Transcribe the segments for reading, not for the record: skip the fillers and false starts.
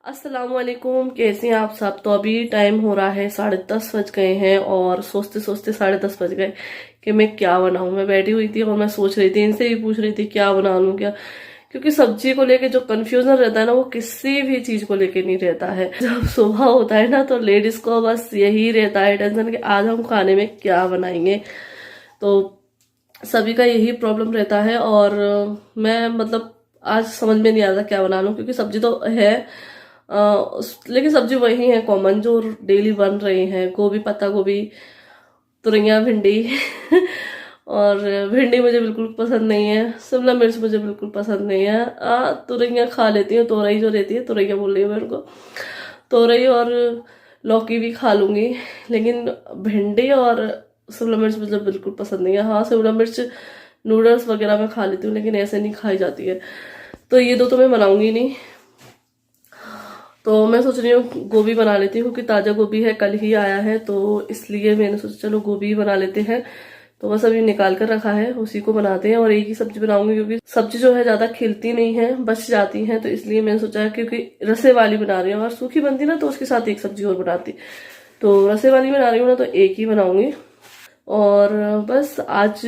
अस्सलाम वालेकुम, कैसे हैं आप सब। तो अभी टाइम हो रहा है 10:30 बज गए हैं और सोचते सोचते 10:30 बज गए कि मैं क्या बनाऊं। मैं बैठी हुई थी और मैं सोच रही थी, इनसे भी पूछ रही थी क्या बना लूं क्या, क्योंकि सब्जी को लेके जो कंफ्यूजन रहता है ना वो किसी भी चीज को लेके नहीं रहता है। जब सुबह होता है ना तो लेडीज को बस यही रहता है टेंशन कि आज हम खाने में क्या बनाएंगे। तो सभी का यही प्रॉब्लम रहता है और मैं मतलब आज समझ में नहीं आ रहा क्या बना लूं, क्योंकि सब्जी तो है लेकिन सब्जी वही है कॉमन जो डेली बन रही है। गोभी, पत्ता गोभी, तुरैया, भिंडी और भिंडी मुझे बिल्कुल पसंद नहीं है। शिमला मिर्च मुझे बिल्कुल पसंद नहीं है। तुरैया खा लेती हूँ, तोरई जो रहती है, तुरैया बोल रही हूँ मैं उनको, तोरई और लौकी भी खा लूंगी, लेकिन भिंडी और शिमला मिर्च मुझे बिल्कुल पसंद नहीं है। हाँ, शिमला मिर्च नूडल्स वगैरह में खा लेती हूँ, लेकिन ऐसे नहीं खाई जाती है। तो ये दो तो मैं बनाऊंगी नहीं। तो मैं सोच रही हूँ गोभी बना लेती हूँ, क्योंकि ताज़ा गोभी है, कल ही आया है, तो इसलिए मैंने सोचा चलो गोभी बना लेते हैं। तो बस अभी निकाल कर रखा है, उसी को बनाते हैं और एक ही सब्जी बनाऊंगी, क्योंकि सब्जी जो है ज्यादा खिलती नहीं है, बच जाती है। तो इसलिए मैंने सोचा है क्योंकि रसे वाली बना रही हूँ, अगर सूखी बनती ना तो उसके साथ एक सब्जी और बनाती। तो रसे वाली बना रही हूँ ना तो एक ही बनाऊंगी। और बस आज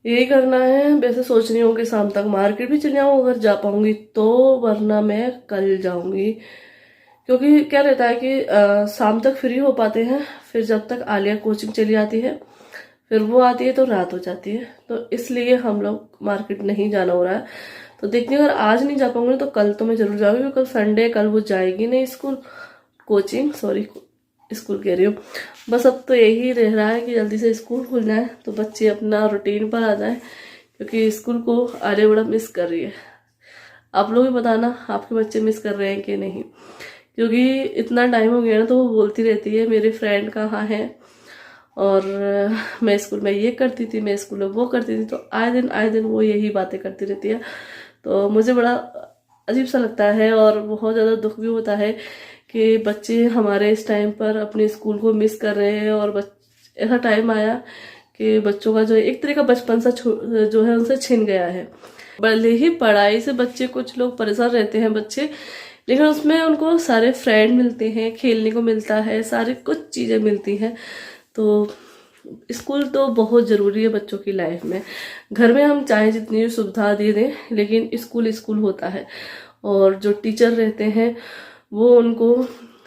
यही करना है। वैसे सोच रही हूँ कि शाम तक मार्केट भी चले जाऊँ अगर जा पाऊंगी तो, वरना मैं कल जाऊंगी। क्योंकि क्या रहता है कि शाम तक फ्री हो पाते हैं, फिर जब तक आलिया कोचिंग चली जाती है फिर वो आती है तो रात हो जाती है। तो इसलिए हम लोग मार्केट नहीं जाना हो रहा है। तो देखते हैं, अगर आज नहीं जा पाऊंगी तो कल तो मैं जरूर जाऊंगी, क्योंकि कल संडे, कल वो जाएगी नहीं स्कूल, कोचिंग, सॉरी स्कूल कह रही हूँ। बस अब तो यही रह रहा है कि जल्दी से स्कूल खुल जाए तो बच्चे अपना रूटीन पर आ जाए, क्योंकि स्कूल को आलिया बड़ा मिस कर रही है। आप लोग भी बताना आपके बच्चे मिस कर रहे हैं कि नहीं, क्योंकि इतना टाइम हो गया ना तो वो बोलती रहती है मेरे फ्रेंड कहाँ हैं, और मैं स्कूल में ये करती थी, मैं स्कूल में वो करती थी। तो आए दिन वो यही बातें करती रहती है। तो मुझे बड़ा अजीब सा लगता है और बहुत ज़्यादा दुख भी होता है कि बच्चे हमारे इस टाइम पर अपने स्कूल को मिस कर रहे हैं। और ऐसा टाइम आया कि बच्चों का जो एक तरह का बचपन सा जो है उनसे छिन गया है। भले ही पढ़ाई से बच्चे, कुछ लोग परेशान रहते हैं बच्चे, लेकिन उसमें उनको सारे फ्रेंड मिलते हैं, खेलने को मिलता है, सारी कुछ चीज़ें मिलती हैं। तो स्कूल तो बहुत ज़रूरी है बच्चों की लाइफ में। घर में हम चाहे जितनी भी सुविधा दे दें, लेकिन स्कूल स्कूल होता है। और जो टीचर रहते हैं वो उनको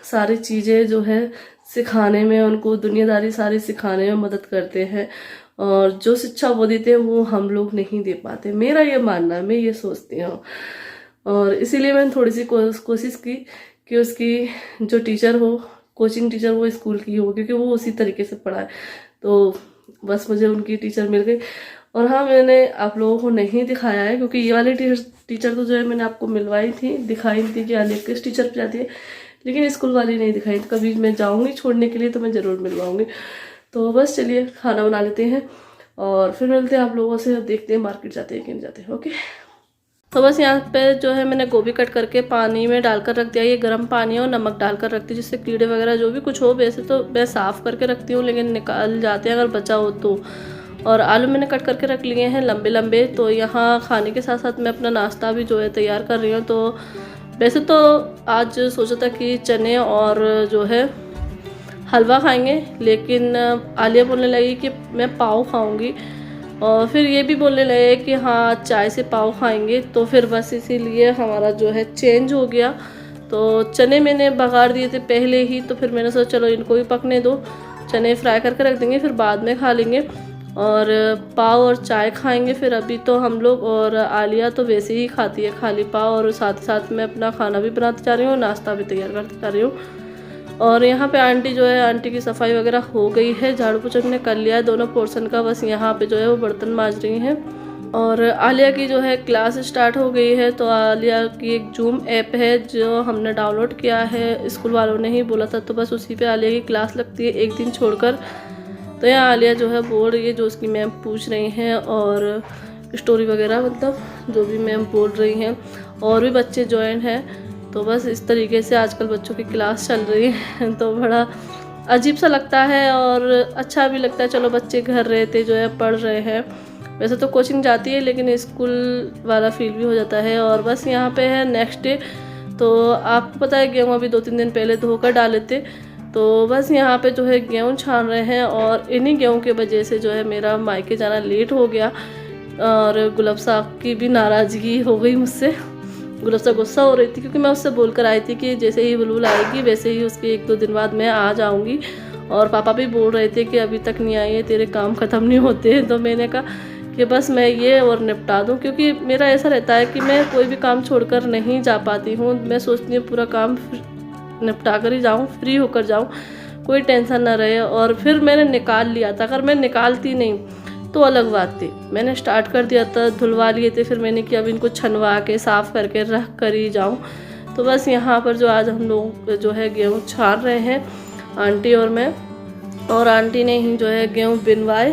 सारी चीज़ें जो है सिखाने में, उनको दुनियादारी सारी सिखाने में मदद करते हैं। और जो शिक्षा वो देते हैं वो हम लोग नहीं दे पाते, मेरा ये मानना है, मैं ये सोचती हूँ। और इसीलिए मैंने थोड़ी सी कोशिश की कि उसकी जो टीचर हो, कोचिंग टीचर, वो स्कूल की हो, क्योंकि वो उसी तरीके से पढ़ाए। तो बस मुझे उनकी टीचर मिल गई। और हाँ, मैंने आप लोगों को नहीं दिखाया है, क्योंकि ये वाली टीचर तो जो है मैंने आपको मिलवाई थी, दिखाई थी कि आलिया किस टीचर पे जाती है, लेकिन स्कूल वाली नहीं दिखाई। तो कभी मैं जाऊंगी छोड़ने के लिए तो मैं ज़रूर मिलवाऊंगी। तो बस चलिए खाना बना लेते हैं और फिर मिलते हैं आप लोगों से, देखते हैं मार्केट जाते हैं कि नहीं जाते हैं। ओके। तो बस यहाँ पे जो है मैंने गोभी कट करके पानी में डालकर रख दिया। ये गर्म पानी है और नमक डालकर रखती हूँ, जिससे कीड़े वगैरह जो भी कुछ हो। वैसे तो मैं साफ़ करके रखती हूँ, लेकिन निकाल जाते हैं अगर बचा हो तो। और आलू मैंने कट करके रख लिए हैं लंबे लंबे। तो यहाँ खाने के साथ साथ मैं अपना नाश्ता भी जो है तैयार कर रही हूँ। तो वैसे तो आज सोचा था कि चने और जो है हलवा खाएंगे, लेकिन आलिया बोलने लगी कि मैं पाव खाऊंगी, और फिर ये भी बोलने लगे कि हाँ चाय से पाव खाएंगे। तो फिर बस इसीलिए हमारा जो है चेंज हो गया। तो चने मैंने बघार दिए थे पहले ही, तो फिर मैंने सोचा चलो इनको भी पकने दो, चने फ्राई करके रख देंगे, फिर बाद में खा लेंगे। और पाव और चाय खाएंगे फिर अभी तो हम लोग। और आलिया तो वैसे ही खाती है खाली पाव, और साथ ही साथ मैं अपना खाना भी बनाती जा रही हूँ, नाश्ता भी तैयार करती जा रही हूँ। और यहाँ पे आंटी जो है, आंटी की सफाई वगैरह हो गई है, झाड़ू पोछा हमने कर लिया है दोनों पोर्शन का। बस यहाँ पे जो है वो बर्तन मांज रही हैं। और आलिया की जो है क्लास स्टार्ट हो गई है। तो आलिया की एक जूम ऐप है जो हमने डाउनलोड किया है, स्कूल वालों ने ही बोला था, तो बस उसी पे आलिया की क्लास लगती है एक दिन छोड़कर। तो यहाँ आलिया जो है बोल रही है, जो उसकी मैम पूछ रही हैं, और स्टोरी वगैरह मतलब जो भी मैम बोल रही हैं, और भी बच्चे ज्वाइन हैं। तो बस इस तरीके से आजकल बच्चों की क्लास चल रही है। तो बड़ा अजीब सा लगता है और अच्छा भी लगता है, चलो बच्चे घर रहते जो है पढ़ रहे हैं। वैसे तो कोचिंग जाती है लेकिन स्कूल वाला फील भी हो जाता है। और बस यहाँ पे है नेक्स्ट डे, तो आपको पता है गेहूँ अभी 2-3 दिन पहले धोकर डाले थे, तो बस यहाँ पे जो है गेहूँ छान रहे हैं। और इन्हीं गेहूँ की वजह से जो है मेरा मायके जाना लेट हो गया और गुलाब साहब की भी नाराज़गी हो गई मुझसे। गुलाब साहब गुस्सा हो रही थी क्योंकि मैं उससे बोलकर आई थी कि जैसे ही बुलबुल आएगी वैसे ही उसके 1-2 दिन बाद मैं आ जाऊँगी। और पापा भी बोल रहे थे कि अभी तक नहीं आई है, तेरे काम ख़त्म नहीं होते हैं। तो मैंने कहा कि बस मैं ये और निपटा दूँ, क्योंकि मेरा ऐसा रहता है कि मैं कोई भी काम छोड़कर नहीं जा पाती हूँ। मैं सोचती हूँ पूरा काम निपटा कर ही जाऊँ, फ्री होकर जाऊँ, कोई टेंशन ना रहे। और फिर मैंने निकाल लिया था, अगर मैं निकालती नहीं तो अलग बात थी। मैंने स्टार्ट कर दिया था, धुलवा लिए थे, फिर मैंने कि अब इनको छनवा के साफ़ करके रख कर ही जाऊँ। तो बस यहाँ पर जो आज हम लोग जो है गेहूँ छान रहे हैं, आंटी और मैं। और आंटी ने ही जो है गेहूँ बिनवाए,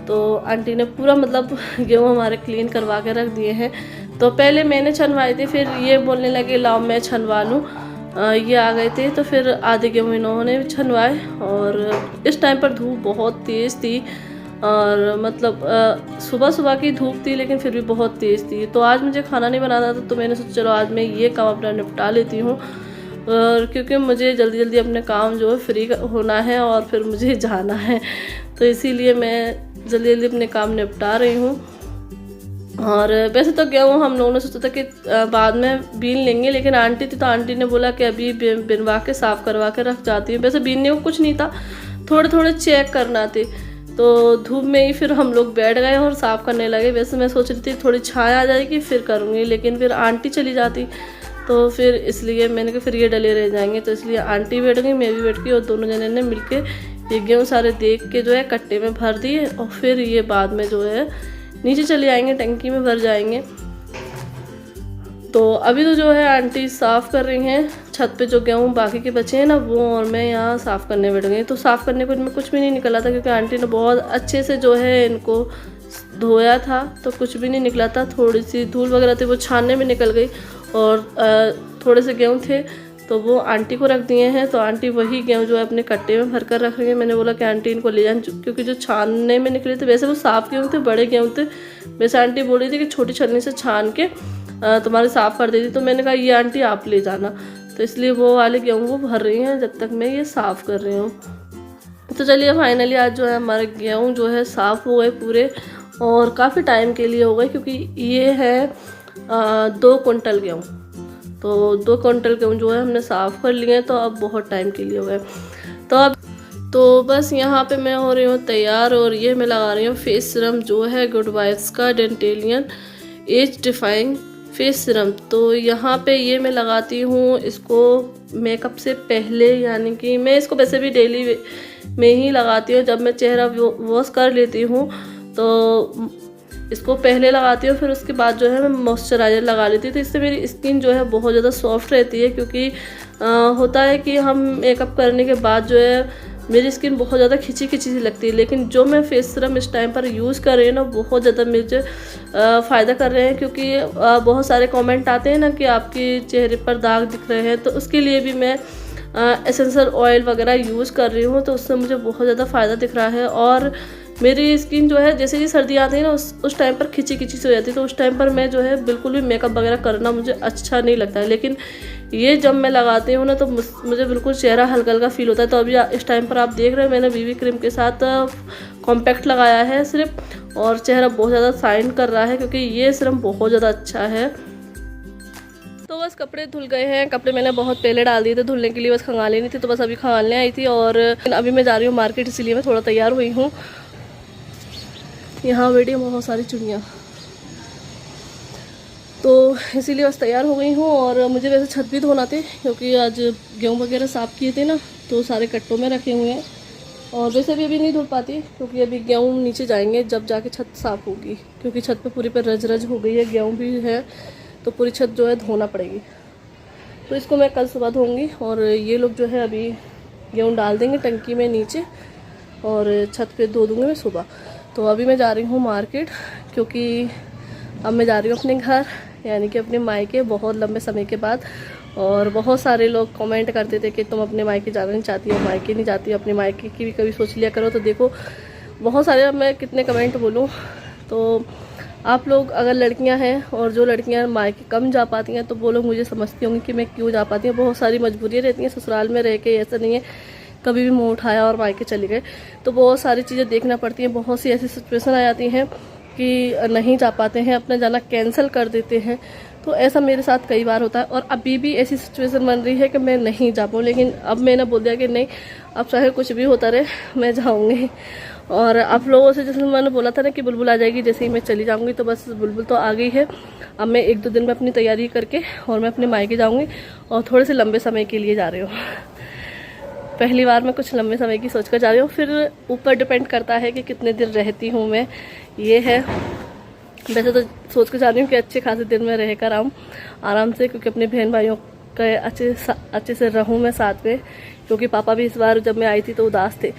तो आंटी ने पूरा मतलब गेहूँ हमारे क्लीन करवा के रख दिए हैं। तो पहले मैंने छनवाए थे, फिर ये बोलने लगे लाओ मैं छनवा लूँ, ये आ गए थे, तो फिर आधे गेहूँ इन्होंने छनवाए। और इस टाइम पर धूप बहुत तेज़ थी और मतलब सुबह सुबह की धूप थी लेकिन फिर भी बहुत तेज़ थी। तो आज मुझे खाना नहीं बनाना था, तो मैंने सोचा चलो आज मैं ये काम अपना निपटा लेती हूँ। और क्योंकि मुझे जल्दी जल्दी अपने काम जो है फ्री होना है और फिर मुझे जाना है, तो इसीलिए मैं जल्दी जल्दी अपने काम निपटा रही हूँ। और वैसे तो गेहूँ हम लोगों ने सोचा था कि बाद में बीन लेंगे, लेकिन आंटी थी तो आंटी ने बोला कि अभी बिनवा के साफ़ करवा के रख जाती हूँ। वैसे बीनने को कुछ नहीं था, थोड़े थोड़े चेक करना थे। तो धूप में ही फिर हम लोग बैठ गए और साफ़ करने लगे। वैसे मैं सोच रही थी थोड़ी छाँव आ जाएगी फिर करूँगी, लेकिन फिर आंटी चली जाती, तो फिर इसलिए मैंने कहा फिर ये डले रह जाएंगे। तो इसलिए आंटी बैठ गई, मैं भी बैठ गई और दोनों जने ने मिलके ये गेहूँ सारे देख के जो है कट्टे में भर दिए। और फिर ये बाद में जो है नीचे चले आएंगे, टंकी में भर जाएंगे। तो अभी तो जो है आंटी साफ़ कर रही हैं छत पे, जो गेहूँ बाकी के बचे हैं ना वो, और मैं यहाँ साफ़ करने बैठ गई। तो साफ़ करने पर इनमें कुछ भी नहीं निकला था क्योंकि आंटी ने बहुत अच्छे से जो है इनको धोया था, तो कुछ भी नहीं निकला था। थोड़ी सी धूल वगैरह थी वो छानने में निकल गई, और थोड़े से गेहूँ थे तो वो आंटी को रख दिए हैं। तो आंटी वही गेहूँ जो है अपने कट्टे में भर कर रख रही है। मैंने बोला कि आंटी इनको ले जाएं, क्योंकि जो छानने में निकले थे वैसे वो साफ़ गेहूँ थे, बड़े गेहूँ थे। वैसे आंटी बोल रही थी कि छोटी छन्नी से छान के तुम्हारे साफ़ कर देती। तो मैंने कहा ये आंटी आप ले जाना, तो इसलिए वो वाले गेहूँ वो भर रही हैं जब तक मैं ये साफ़ कर रही हूँ। तो चलिए फाइनली आज जो है हमारे गेहूँ जो है साफ़ हो गए पूरे, और काफ़ी टाइम के लिए हो गए, क्योंकि ये है 2 कुंटल गेहूँ। तो 2 कुंटल गेहूँ जो है हमने साफ़ कर लिए हैं, तो अब बहुत टाइम के लिए हो गए। तो अब तो बस यहाँ पे मैं हो रही हूँ तैयार, और ये मैं लगा रही हूँ फेस सीरम जो है गुड वाइब्स का डेंटेलियन एज डिफाइंग फेस सीरम। तो यहाँ पे ये मैं लगाती हूँ इसको मेकअप से पहले, यानी कि मैं इसको वैसे भी डेली में ही लगाती हूँ। जब मैं चेहरा वॉश कर लेती हूँ तो इसको पहले लगाती हूँ, फिर उसके बाद जो है मैं मॉइस्चराइज़र लगा लेती हूँ। तो इससे मेरी स्किन जो है बहुत ज़्यादा सॉफ्ट रहती है, क्योंकि होता है कि हम मेकअप करने के बाद जो है मेरी स्किन बहुत ज़्यादा खिंची खिंची सी लगती है। लेकिन जो मैं फेस सीरम इस टाइम पर यूज़ कर रही हूँ ना, बहुत ज़्यादा मुझे फ़ायदा कर रहे हैं, क्योंकि बहुत सारे कमेंट आते हैं ना कि आपके चेहरे पर दाग दिख रहे हैं। तो उसके लिए भी मैं एसेंशियल ऑयल वगैरह यूज़ कर रही हूँ, तो उससे मुझे बहुत ज़्यादा फ़ायदा दिख रहा है। और मेरी स्किन जो है जैसे ही सर्दी आती है ना उस टाइम पर खिंची खिंची सी हो जाती है, तो उस टाइम पर मैं जो है बिल्कुल भी मेकअप वगैरह करना मुझे अच्छा नहीं लगता है। लेकिन ये जब मैं लगाती हूँ ना तो मुझे बिल्कुल चेहरा हल्का हल्का फील होता है। तो अभी इस टाइम पर आप देख रहे हैं मैंने बीबी क्रीम के साथ कॉम्पैक्ट लगाया है सिर्फ, और चेहरा बहुत ज़्यादा शाइन कर रहा है, क्योंकि ये सीरम बहुत ज़्यादा अच्छा है। तो बस कपड़े धुल गए हैं, कपड़े मैंने बहुत पहले डाल दिए थे धुलने के लिए, बस खंगाल नहीं थी, तो बस अभी खंगालने आई थी। और अभी मैं जा रही हूँ मार्केट, इसीलिए मैं थोड़ा तैयार हुई हूँ। यहाँ बैठी बहुत सारी चुड़ियाँ, तो इसीलिए बस तैयार हो गई हूँ। और मुझे वैसे छत भी धोना थे, क्योंकि आज गेहूँ वगैरह साफ़ किए थे ना, तो सारे कट्टों में रखे हुए हैं। और वैसे भी अभी नहीं धुल पाती, क्योंकि अभी गेहूँ नीचे जाएंगे जब जाके छत साफ़ होगी, क्योंकि छत पे पूरी पर रज रज हो गई है, गेहूँ भी है, तो पूरी छत जो है धोना पड़ेगी। तो इसको मैं कल सुबह धोऊंगी। और ये लोग जो है अभी गेहूँ डाल देंगे टंकी में नीचे, और छत पे धो दूँगी मैं सुबह। तो अभी मैं जा रही हूँ मार्केट, क्योंकि अब मैं जा रही हूँ अपने घर, यानी कि अपने मायके, बहुत लंबे समय के बाद। और बहुत सारे लोग कमेंट करते थे कि तुम अपने मायके जाना नहीं चाहती हो, मायके नहीं जाती हो, अपने मायके की भी कभी सोच लिया करो। तो देखो बहुत सारे, अब मैं कितने कमेंट बोलूँ, तो आप लोग अगर लड़कियां हैं और जो लड़कियां मायके कम जा पाती हैं तो वो लोग मुझे समझती होंगी कि मैं क्यों जा पाती हूँ। बहुत सारी मजबूरियाँ रहती हैं ससुराल में रह के, ऐसा नहीं है कभी भी मुँह उठाया और मायके चले गए, तो बहुत सारी चीज़ें देखना पड़ती हैं। बहुत सी ऐसी सिचुएशन आ जाती हैं कि नहीं जा पाते हैं, अपना जाना कैंसिल कर देते हैं। तो ऐसा मेरे साथ कई बार होता है और अभी भी ऐसी सिचुएशन बन रही है कि मैं नहीं जा पाऊँ, लेकिन अब मैंने बोल दिया कि नहीं, अब चाहे कुछ भी होता रहे मैं जाऊँगी। और आप लोगों से जैसे मैंने बोला था ना कि बुलबुल आ जाएगी जैसे ही मैं चली जाऊँगी, तो बस बुलबुल तो आ गई है। अब मैं 1-2 दिन में अपनी तैयारी करके और मैं अपने मायके जाऊँगी और थोड़े से लंबे समय के लिए जा रही हूँ। पहली बार मैं कुछ लंबे समय की सोच कर जा रही हूँ, फिर ऊपर डिपेंड करता है कि कितने दिन रहती हूँ मैं, ये है। वैसे तो सोच कर जा रही हूँ कि अच्छे खासे दिन में रह कर आऊँ आराम से, क्योंकि अपने बहन भाइयों के अच्छे से रहूँ मैं साथ में। क्योंकि पापा भी इस बार जब मैं आई थी तो उदास थे,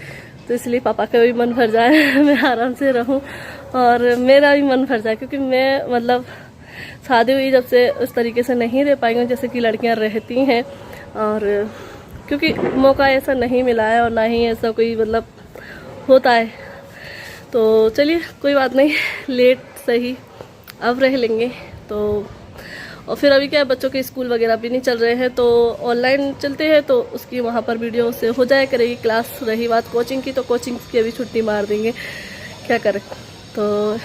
तो इसलिए पापा का भी मन भर जाए मैं आराम से रहूँ और मेरा भी मन भर जाए। क्योंकि मैं मतलब शादी हुई जब से उस तरीके से नहीं रह पाई हूँ जैसे कि लड़कियाँ रहती हैं, और क्योंकि मौका ऐसा नहीं मिला है और ना ही ऐसा कोई मतलब होता है। तो चलिए कोई बात नहीं, लेट सही अब रह लेंगे। तो और फिर अभी क्या है, बच्चों के स्कूल वगैरह भी नहीं चल रहे हैं, तो ऑनलाइन चलते हैं तो उसकी वहाँ पर वीडियो से हो जाया करेगी क्लास। रही बात कोचिंग की, तो कोचिंग की अभी छुट्टी मार देंगे, क्या करें। तो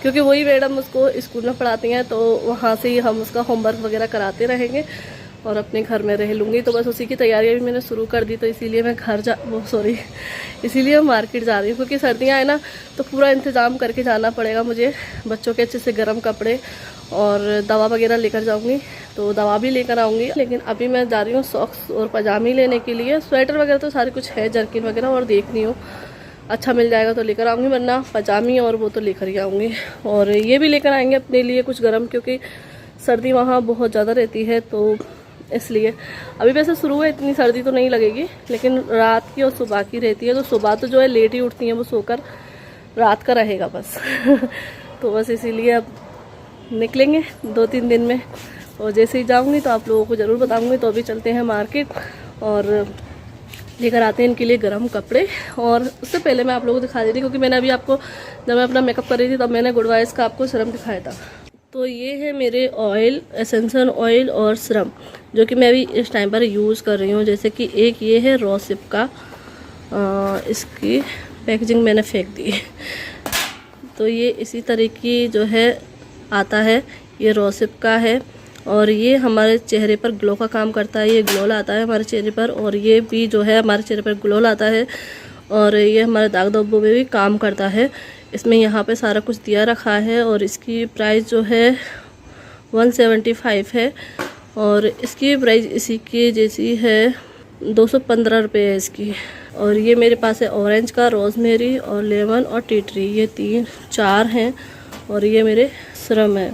क्योंकि वही मैडम उसको स्कूल में पढ़ाती हैं, तो वहाँ से ही हम उसका होमवर्क वगैरह कराते रहेंगे और अपने घर में रह लूँगी। तो बस उसी की तैयारियाँ भी मैंने शुरू कर दी, तो इसीलिए मैं इसीलिए मैं मार्केट जा रही हूँ। क्योंकि सर्दियाँ हैं ना, तो पूरा इंतज़ाम करके जाना पड़ेगा मुझे। बच्चों के अच्छे से गर्म कपड़े और दवा वगैरह लेकर जाऊँगी, तो दवा भी लेकर आऊँगी। लेकिन अभी मैं जा रही हूँ सॉक्स और पजामी लेने के लिए। स्वेटर वगैरह तो सारे कुछ है, जर्किन वगैरह, और देख रही हूँ अच्छा मिल जाएगा तो लेकर आऊँगी, वरना पजामी और वो तो लेकर ही आऊँगी। और ये भी लेकर आएंगे अपने लिए कुछ गर्म, क्योंकि सर्दी वहाँ बहुत ज़्यादा रहती है, तो इसलिए अभी वैसे शुरू है, इतनी सर्दी तो नहीं लगेगी, लेकिन रात की और सुबह की रहती है। तो सुबह तो जो है लेट ही उठती हैं वो सोकर, रात का रहेगा बस तो बस इसीलिए अब निकलेंगे 2-3 दिन में, और जैसे ही जाऊंगी तो आप लोगों को ज़रूर बताऊंगी। तो अभी चलते हैं मार्केट और लेकर आते हैं इनके लिए गर्म कपड़े। और उससे पहले मैं आप लोगों को दिखा देती, क्योंकि मैंने अभी आपको जब मैं अपना मेकअप कर रही थी तब मैंने गुडवाइज का आपको सीरम दिखाया था। तो ये है मेरे ऑयल, एसेंशियल ऑयल और सीरम, जो कि मैं अभी इस टाइम पर यूज़ कर रही हूँ। जैसे कि एक ये है रोसिप का, इसकी पैकेजिंग मैंने फेंक दी तो ये इसी तरह की जो है आता है, ये रोसिप का है। और ये हमारे चेहरे पर ग्लो का काम करता है, ये ग्लो लाता है हमारे चेहरे पर, और ये भी जो है हमारे चेहरे पर ग्लो लाता है। और ये हमारे दाग धब्बों में भी काम करता है। इसमें यहाँ पे सारा कुछ दिया रखा है, और इसकी प्राइस जो है 175 है, और इसकी प्राइस इसी की जैसी है 215 रुपये है इसकी। और ये मेरे पास है ऑरेंज का, रोज़मेरी और लेमन और टी ट्री, ये 3-4 हैं। और ये मेरे सीरम है।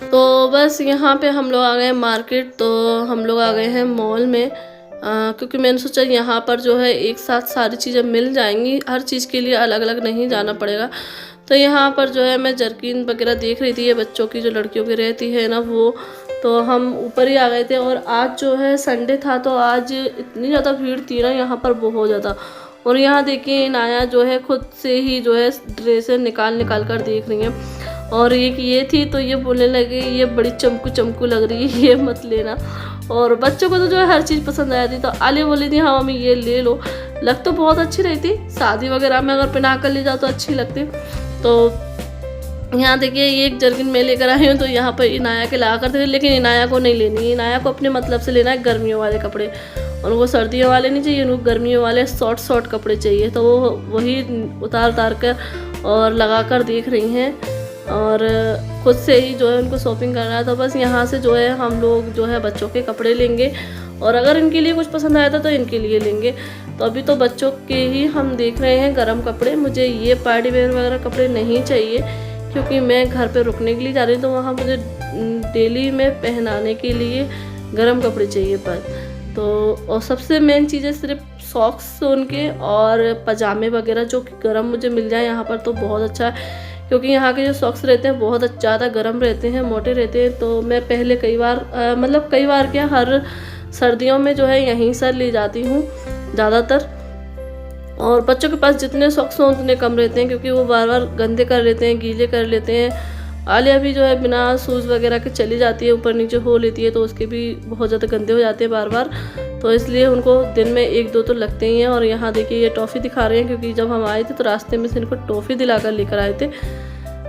तो बस यहाँ पे हम लोग आ गए मार्केट, तो हम लोग आ गए हैं मॉल में, क्योंकि मैंने सोचा यहाँ पर जो है एक साथ सारी चीज़ें मिल जाएंगी, हर चीज़ के लिए अलग अलग नहीं जाना पड़ेगा। तो यहाँ पर जो है मैं जर्किन वगैरह देख रही थी, ये बच्चों की जो लड़कियों की रहती है ना वो, तो हम ऊपर ही आ गए थे। और आज जो है संडे था, तो आज इतनी ज़्यादा भीड़ थी ना यहाँ पर, बहुत ज़्यादा। और यहाँ देखिए नाया जो है खुद से ही जो है ड्रेसें निकाल कर देख रही हैं। और ये थी तो ये बोलने लगी ये बड़ी चमकू लग रही है, ये मत लेना। और बच्चों को तो जो है हर चीज़ पसंद आ जाती, तो आलिया बोली थी हाँ मम्मी ये ले लो। लग तो बहुत अच्छी रही थी, शादी वगैरह में अगर पहना कर ले जाओ तो अच्छी लगती। तो यहाँ देखिए ये एक जर्किन मैं लेकर आई हूँ, तो यहाँ पर इनाया के लगा करते थे, लेकिन इनाया को नहीं लेनी है। इनाया को अपने मतलब से लेना है गर्मियों वाले कपड़े, और वो सर्दियों वाले नहीं चाहिए, उनको गर्मियों वाले शॉर्ट कपड़े चाहिए। तो वो वही उतार कर और लगा कर देख रही हैं, और खुद से ही जो है उनको शॉपिंग करना है। तो बस यहाँ से जो है हम लोग जो है बच्चों के कपड़े लेंगे, और अगर इनके लिए कुछ पसंद आया था तो इनके लिए लेंगे। तो अभी तो बच्चों के ही हम देख रहे हैं गर्म कपड़े। मुझे ये पार्टी वेयर वगैरह कपड़े नहीं चाहिए, क्योंकि मैं घर पे रुकने के लिए जा रही हूँ, तो वहाँ मुझे डेली में पहनाने के लिए गर्म कपड़े चाहिए बस। तो और सबसे मेन चीज़ है सिर्फ सॉक्स उनके और पजामे वगैरह, जो कि गर्म मुझे मिल जाए यहाँ पर तो बहुत अच्छा है। क्योंकि यहाँ के जो सॉक्स रहते हैं बहुत ज़्यादा गर्म रहते हैं, मोटे रहते हैं। तो मैं पहले कई बार क्या हर सर्दियों में जो है यहीं से ले जाती हूँ ज़्यादातर। और बच्चों के पास जितने सॉक्स हों उतने कम रहते हैं, क्योंकि वो बार बार गंदे कर लेते हैं, गीले कर लेते हैं। आलिया भी जो है बिना शूज़ वगैरह के चली जाती है, ऊपर नीचे हो लेती है, तो उसके भी बहुत ज़्यादा गंदे हो जाते हैं बार बार। तो इसलिए उनको दिन में 1-2 तो लगते ही हैं। और यहाँ देखिए ये टॉफ़ी दिखा रहे हैं, क्योंकि जब हम आए थे तो रास्ते में से इनको टॉफ़ी दिलाकर लेकर आए थे।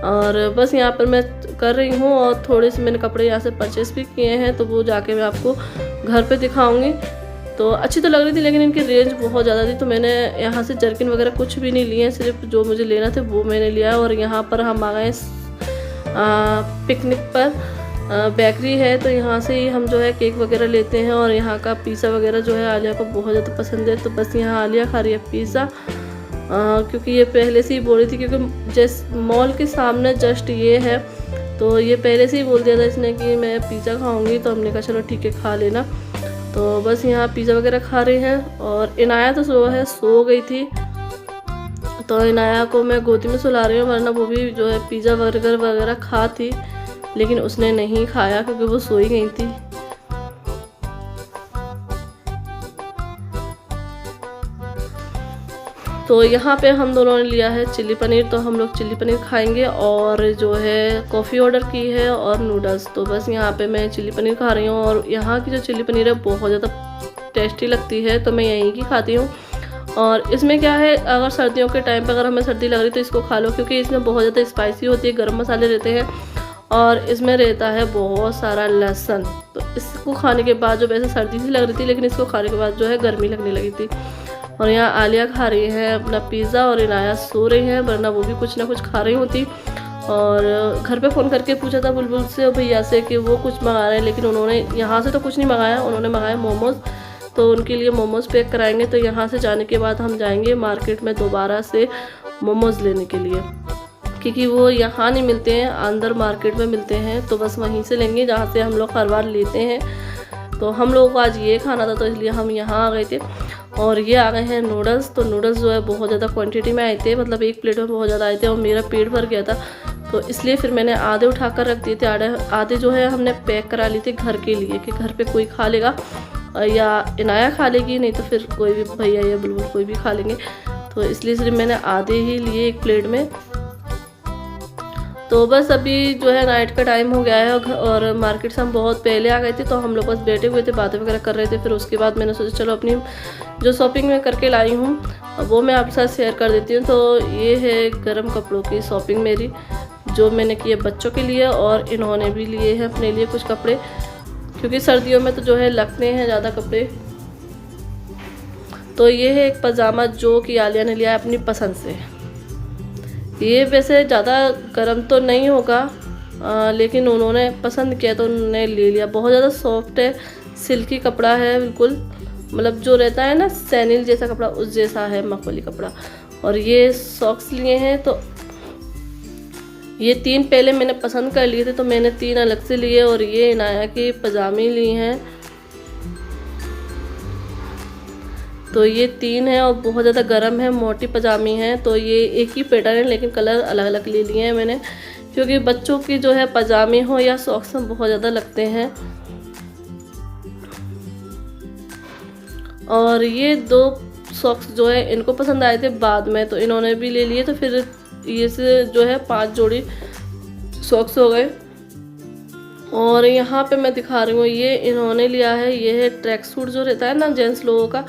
और बस यहाँ पर मैं कर रही हूँ, और थोड़े से मैंने कपड़े यहाँ से परचेज़ भी किए हैं, तो वो जाके मैं आपको घर पे दिखाऊंगी। तो अच्छी तो लग रही थी, लेकिन इनकी रेंज बहुत ज़्यादा थी, तो मैंने यहाँ से जर्किन वगैरह कुछ भी नहीं लिए, सिर्फ जो मुझे लेना था वो मैंने लिया। और यहाँ पर हम आ गए पिकनिक पर। बेकरी है, तो यहाँ से ही हम जो है केक वगैरह लेते हैं। और यहाँ का पिज़्ज़ा वगैरह जो है आलिया को बहुत ज़्यादा पसंद है, तो बस यहाँ आलिया खा रही है पिज़्ज़ा, क्योंकि ये पहले से ही बोल रही थी, क्योंकि जस्ट मॉल के सामने जस्ट ये है, तो ये पहले से ही बोल दिया था इसने कि मैं पिज़्ज़ा खाऊंगी। तो हमने कहा चलो ठीक है खा लेना। तो बस यहाँ पिज़्ज़ा वगैरह खा रहे हैं। और इनाया तो सो गई थी, तो इनाया को मैं गोदी में सुला रही हूँ, वरना वो भी जो है पिज़्ज़ा बर्गर वगैरह खा थी, लेकिन उसने नहीं खाया क्योंकि वो सोई गई थी। तो यहाँ पे हम दोनों ने लिया है चिल्ली पनीर, तो हम लोग चिल्ली पनीर खाएंगे। और जो है कॉफ़ी ऑर्डर की है और नूडल्स। तो बस यहाँ पे मैं चिल्ली पनीर खा रही हूँ, और यहाँ की जो चिल्ली पनीर है बहुत ज़्यादा टेस्टी लगती है, तो मैं यहीं की खाती हूँ। और इसमें क्या है, अगर सर्दियों के टाइम पर अगर हमें सर्दी लग रही तो इसको खा लो, क्योंकि इसमें बहुत ज़्यादा स्पाइसी होती है, गर्म मसाले रहते हैं, और इसमें रहता है बहुत सारा लहसुन। तो इसको खाने के बाद जो वैसे सर्दी सी लग रही थी, लेकिन इसको खाने के बाद जो है गर्मी लगने लगी थी। और यहाँ आलिया खा रही है अपना पिज़्ज़ा, और इनाया सो रही है, वरना वो भी कुछ ना कुछ खा रही होती। और घर पे फ़ोन करके पूछा था बुलबुल से और भैया से कि वो कुछ मंगा रहे हैं, लेकिन उन्होंने यहाँ से तो कुछ नहीं मंगाया, उन्होंने मंगाया मोमोज़। तो उनके लिए मोमोज़ पैक कराएंगे। तो यहाँ से जाने के बाद हम जाएंगे मार्केट में दोबारा से मोमोज़ लेने के लिए, क्योंकि वो यहाँ नहीं मिलते हैं, अंदर मार्केट में मिलते हैं। तो बस वहीं से लेंगे जहाँ से हम लोग हर बार लेते हैं। तो हम लोगों को आज ये खाना था, तो इसलिए हम यहाँ आ गए थे। और ये आ गए हैं नूडल्स। तो नूडल्स जो है बहुत ज़्यादा क्वांटिटी में आए थे, मतलब एक प्लेट में बहुत ज़्यादा आए थे, और मेरा पेट भर गया था, तो इसलिए फिर मैंने आधे उठाकर रख दिए थे। आधे जो है हमने पैक करा लिए थे घर के लिए, कि घर पे कोई खा लेगा, या इनाया खा लेगी, नहीं तो फिर कोई भी भैया या बुलबुल कोई भी खा लेंगे। तो इसलिए सिर्फ मैंने आधे ही लिए एक प्लेट में। तो बस अभी जो है नाइट का टाइम हो गया है, और मार्केट से हम बहुत पहले आ गए थे, तो हम लोग बस बैठे हुए थे, बातें वगैरह कर रहे थे। फिर उसके बाद मैंने सोचा चलो अपनी जो शॉपिंग मैं करके लाई हूँ वो मैं आपके साथ शेयर कर देती हूँ। तो ये है गर्म कपड़ों की शॉपिंग मेरी, जो मैंने की है बच्चों के लिए, और इन्होंने भी लिए हैं अपने लिए कुछ कपड़े, क्योंकि सर्दियों में तो जो है लगते हैं ज़्यादा कपड़े। तो ये है एक पजामा जो कि आलिया ने लिया है अपनी पसंद से। ये वैसे ज़्यादा गर्म तो नहीं होगा, लेकिन उन्होंने पसंद किया तो उन्होंने ले लिया। बहुत ज़्यादा सॉफ्ट है, सिल्की कपड़ा है बिल्कुल, मतलब जो रहता है ना सैनिल जैसा कपड़ा, उस जैसा है मखमली कपड़ा। और ये सॉक्स लिए हैं, तो ये 3 पहले मैंने पसंद कर लिए थे, तो मैंने 3 अलग से लिए। और ये इनाया की पजामे ली हैं, तो ये 3 है, और बहुत ज़्यादा गर्म है, मोटी पजामी है। तो ये एक ही पैटर्न है, लेकिन कलर अलग अलग ले लिए हैं मैंने, क्योंकि बच्चों की जो है पजामे हो या सॉक्स में बहुत ज़्यादा लगते हैं। और ये 2 सॉक्स जो है इनको पसंद आए थे बाद में, तो इन्होंने भी ले लिए। तो फिर ये से जो है 5 जोड़ी सॉक्स हो गए। और यहाँ पे मैं दिखा रही हूँ, ये इन्होंने लिया है, ये है ट्रैक सूट जो रहता है ना जेंट्स लोगों का,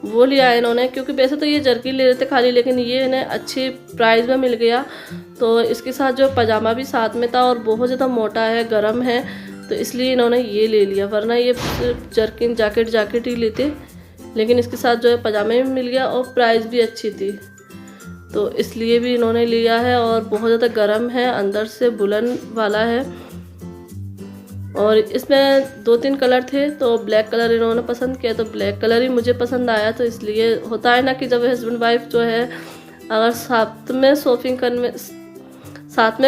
वो लिया है इन्होंने। क्योंकि वैसे तो ये जर्किन ले रहे थे खाली, लेकिन ये इन्हें अच्छी प्राइस में मिल गया, तो इसके साथ जो पजामा भी साथ में था, और बहुत ज़्यादा मोटा है, गर्म है, तो इसलिए इन्होंने ये ले लिया। वरना ये सिर्फ जर्किन जैकेट ही लेते, लेकिन इसके साथ जो है पजामे भी मिल गया, और प्राइस भी अच्छी थी, तो इसलिए भी इन्होंने लिया है। और बहुत ज़्यादा गर्म है, अंदर से बुलन वाला है। और इसमें 2-3 कलर थे, तो ब्लैक कलर इन्होंने पसंद किया, तो ब्लैक कलर ही मुझे पसंद आया। तो इसलिए होता है ना कि जब हस्बैंड वाइफ जो है अगर साथ में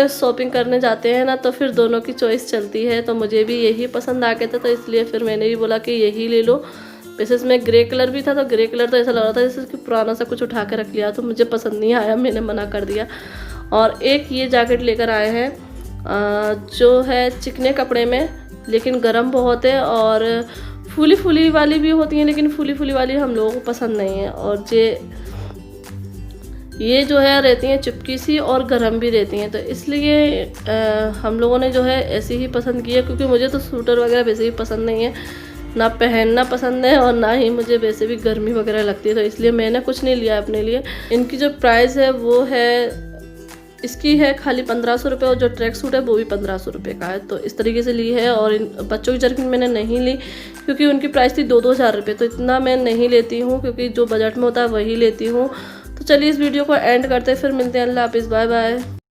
शॉपिंग करने जाते हैं ना, तो फिर दोनों की चॉइस चलती है। तो मुझे भी यही पसंद आ गया था, तो इसलिए फिर मैंने भी बोला कि यही ले लो। वैसे इसमें ग्रे कलर भी था, तो ग्रे कलर तो ऐसा लग रहा था जैसे कि पुराना सा कुछ उठा के रख लिया, तो मुझे पसंद नहीं आया, मैंने मना कर दिया। और एक ये जैकेट लेकर आए हैं, जो है चिकने कपड़े में, लेकिन गर्म बहुत है, और फूली वाली भी होती हैं, लेकिन फूली वाली हम लोगों को पसंद नहीं है। और ये जो है रहती हैं चिपकी सी और गर्म भी रहती हैं, तो इसलिए हम लोगों ने जो है ऐसी ही पसंद की है, क्योंकि मुझे तो स्वेटर वगैरह वैसे भी पसंद नहीं है, ना पहनना पसंद है और ना ही मुझे वैसे भी गर्मी वगैरह लगती है, तो इसलिए मैंने कुछ नहीं लिया अपने लिए। इनकी जो प्राइस है वो है, इसकी है खाली 1500 रुपये, और जो ट्रैक सूट है वो भी 1500 रुपये का है। तो इस तरीके से ली है। और इन बच्चों की जर्किन मैंने नहीं ली, क्योंकि उनकी प्राइस थी 2-2 हज़ार रुपये, तो इतना मैं नहीं लेती हूँ, क्योंकि जो बजट में होता है वही लेती हूँ। तो चलिए इस वीडियो को एंड करते हैं, फिर मिलते हैं। अल्लाह हाफिज़, बाय बाय।